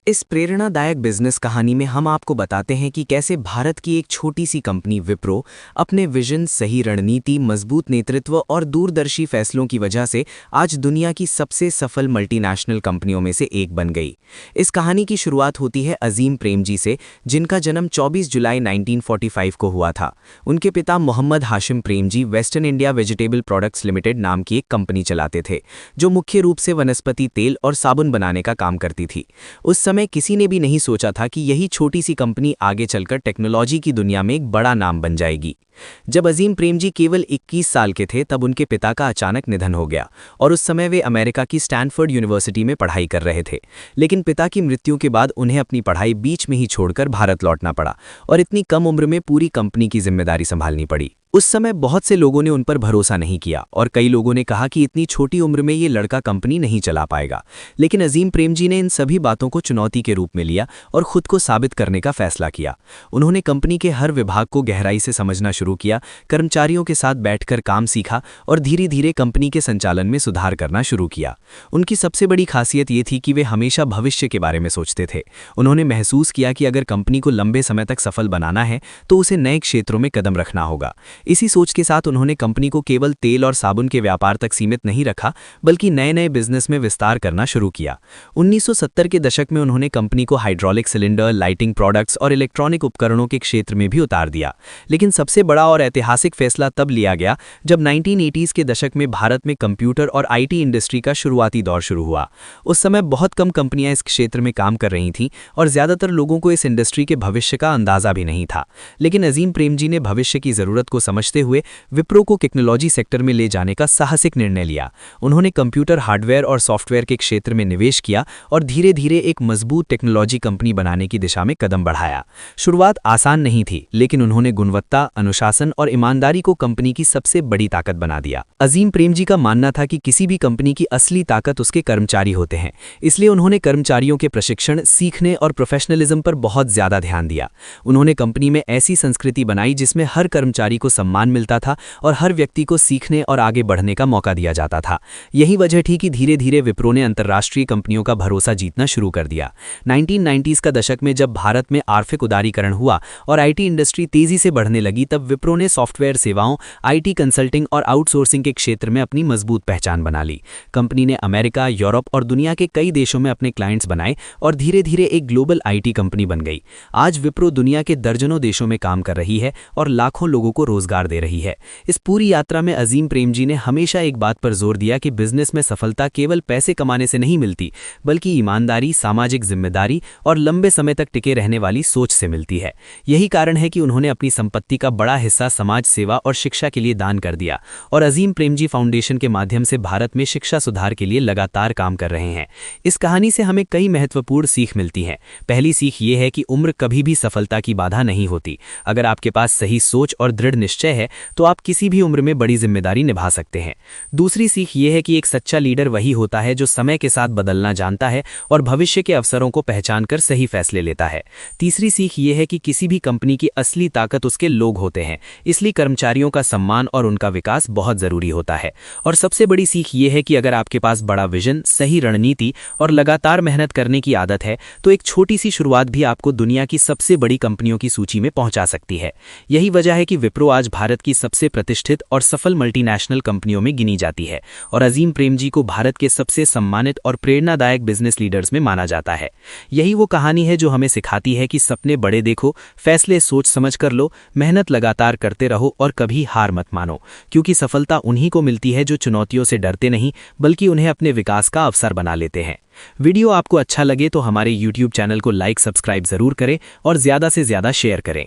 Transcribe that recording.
इस प्रेरणादायक बिजनेस कहानी में हम आपको बताते हैं कि कैसे भारत की एक छोटी सी कंपनी विप्रो अपने विजन, सही रणनीति, मजबूत नेतृत्व और दूरदर्शी फैसलों की वजह से आज दुनिया की सबसे सफल मल्टीनेशनल कंपनियों में से एक बन गई। इस कहानी की शुरुआत होती है अजीम प्रेमजी से, जिनका जन्म 24 जुलाई 1945 को हुआ था। उनके पिता Mohammed Hashim Premji western India vegetable products limited नाम की एक कंपनी चलाते थे, जो मुख्य रूप से वनस्पति तेल और साबुन बनाने का काम करती थी। उस समय किसी ने भी नहीं सोचा था कि यही छोटी सी कंपनी आगे चलकर टेक्नोलॉजी की दुनिया में एक बड़ा नाम बन जाएगी। जब अजीम प्रेमजी केवल 21 साल के थे तब उनके पिता का अचानक निधन हो गया और उस समय वे अमेरिका की स्टैनफोर्ड यूनिवर्सिटी में पढ़ाई कर रहे थे। लेकिन पिता की मृत्यु के बाद उन्हें अपनी पढ़ाई बीच में ही छोड़कर भारत लौटना पड़ा और इतनी कम उम्र में पूरी कंपनी की जिम्मेदारी संभालनी पड़ी। उस समय बहुत से लोगों ने उन पर भरोसा नहीं किया और कई लोगों ने कहा कि इतनी छोटी उम्र में ये लड़का कंपनी नहीं चला पाएगा। लेकिन अजीम प्रेमजी ने इन सभी बातों को चुनौती के रूप में लिया और खुद को साबित करने का फैसला किया। उन्होंने कंपनी के हर विभाग को गहराई से समझना शुरू किया, कर्मचारियों के साथ बैठकर काम सीखा और धीरे धीरे कंपनी के संचालन में सुधार करना शुरू किया। उनकी सबसे बड़ी खासियत ये थी कि वे हमेशा भविष्य के बारे में सोचते थे। उन्होंने महसूस किया कि अगर कंपनी को लंबे समय तक सफल बनाना है तो उसे नए क्षेत्रों में कदम रखना होगा। इसी सोच के साथ उन्होंने कंपनी को केवल तेल और साबुन के व्यापार तक सीमित नहीं रखा, बल्कि नए नए बिजनेस में विस्तार करना शुरू किया। 1970 के दशक में उन्होंने कंपनी को हाइड्रोलिक सिलेंडर, लाइटिंग प्रोडक्ट्स और इलेक्ट्रॉनिक उपकरणों के क्षेत्र में भी उतार दिया। लेकिन सबसे बड़ा और ऐतिहासिक फैसला तब लिया गया जब 1980s के दशक में भारत में कंप्यूटर और आईटी इंडस्ट्री का शुरुआती दौर शुरू हुआ। उस समय बहुत कम कंपनियां इस क्षेत्र में काम कर रही थीं और ज्यादातर लोगों को इस इंडस्ट्री के भविष्य का अंदाजा भी नहीं था। लेकिन अजीम प्रेमजी ने भविष्य की जरूरत को समझते हुए विप्रो को टेक्नोलॉजी सेक्टर में ले जाने का साहसिक निर्णय लिया। उन्होंने कंप्यूटर हार्डवेयर और सॉफ्टवेयर के क्षेत्र में निवेश किया और धीरे धीरे एक मजबूत टेक्नोलॉजी कंपनी बनाने की दिशा में कदम बढ़ाया। शुरुआत आसान नहीं थी, लेकिन उन्होंने गुणवत्ता, अनुशासन और ईमानदारी को कंपनी की सबसे बड़ी ताकत बना दिया। अजीम प्रेमजी का मानना था कि किसी भी कंपनी की असली ताकत उसके कर्मचारी होते हैं, इसलिए उन्होंने कर्मचारियों के प्रशिक्षण, सीखने और प्रोफेशनलिज्म पर बहुत ज्यादा ध्यान दिया। उन्होंने कंपनी में ऐसी संस्कृति बनाई जिसमें हर कर्मचारी को सम्मान मिलता था और हर व्यक्ति को सीखने और आगे बढ़ने का मौका दिया जाता था। यही वजह थी कि धीरे धीरे विप्रो ने अंतर्राष्ट्रीय कंपनियों का भरोसा जीतना शुरू कर दिया। 1990s का दशक में जब भारत में आर्थिक उदारीकरण हुआ और आईटी इंडस्ट्री तेजी से बढ़ने लगी, तब विप्रो ने सॉफ्टवेयर सेवाओं, आईटी कंसल्टिंग और आउटसोर्सिंग के क्षेत्र में अपनी मजबूत पहचान बना ली। कंपनी ने अमेरिका, यूरोप और दुनिया के कई देशों में अपने क्लाइंट्स बनाए और धीरे धीरे एक ग्लोबल आईटी कंपनी बन गई। आज विप्रो दुनिया के दर्जनों देशों में काम कर रही है और लाखों लोगों को रोजगार दे रही है। इस पूरी यात्रा में अजीम प्रेमजी ने हमेशा एक बात पर जोर दिया कि बिजनेस में सफलता केवल पैसे कमाने से नहीं मिलती, बल्कि ईमानदारी, सामाजिक जिम्मेदारी और लंबे समय तक टिके रहने वाली सोच से मिलती है। यही कारण है कि उन्होंने अपनी संपत्ति का बड़ा हिस्सा समाज सेवा और शिक्षा के लिए दान कर दिया और अजीम प्रेमजी फाउंडेशन के माध्यम से भारत में शिक्षा सुधार के लिए लगातार काम कर रहे हैं। इस कहानी से हमें कई महत्वपूर्ण सीख मिलती हैं। पहली सीख ये है कि उम्र कभी भी सफलता की बाधा नहीं होती। अगर आपके पास सही सोच और दृढ़ निश्चय है तो आप किसी भी उम्र में बड़ी जिम्मेदारी निभा सकते हैं। दूसरी सीख ये है कि एक सच्चा लीडर वही होता है जो समय के साथ बदलना जानता है और भविष्य के अवसरों को पहचानकर सही फैसले लेता है। तीसरी सीख ये है कि किसी भी कंपनी की असली ताकत उसके लोग होते हैं, इसलिए कर्मचारियों का सम्मान और उनका विकास बहुत जरूरी होता है। और सबसे बड़ी सीख ये है कि अगर आपके पास बड़ा विजन, सही रणनीति और लगातार मेहनत करने की आदत है तो एक छोटी सी शुरुआत भी आपको दुनिया की सबसे बड़ी कंपनियों की सूची में पहुंचा सकती है। यही वजह है कि विप्रो आज भारत की सबसे प्रतिष्ठित और सफल मल्टीनेशनल कंपनियों में गिनी जाती है और अजीम प्रेमजी को भारत के सबसे सम्मानित और प्रेरणादायक बिजनेस लीडर्स में माना जाता है। यही वो कहानी है जो हमें सिखाती है कि सपने बड़े देखो, फैसले सोच समझ कर लो, मेहनत लगातार करते रहो और कभी हार मत मानो, क्योंकि सफलता उन्हीं को मिलती है जो चुनौतियों से डरते नहीं बल्कि उन्हें अपने विकास का अवसर बना लेते हैं। वीडियो आपको अच्छा लगे तो हमारे YouTube चैनल को लाइक, सब्सक्राइब जरूर करें और ज्यादा से ज्यादा शेयर करें।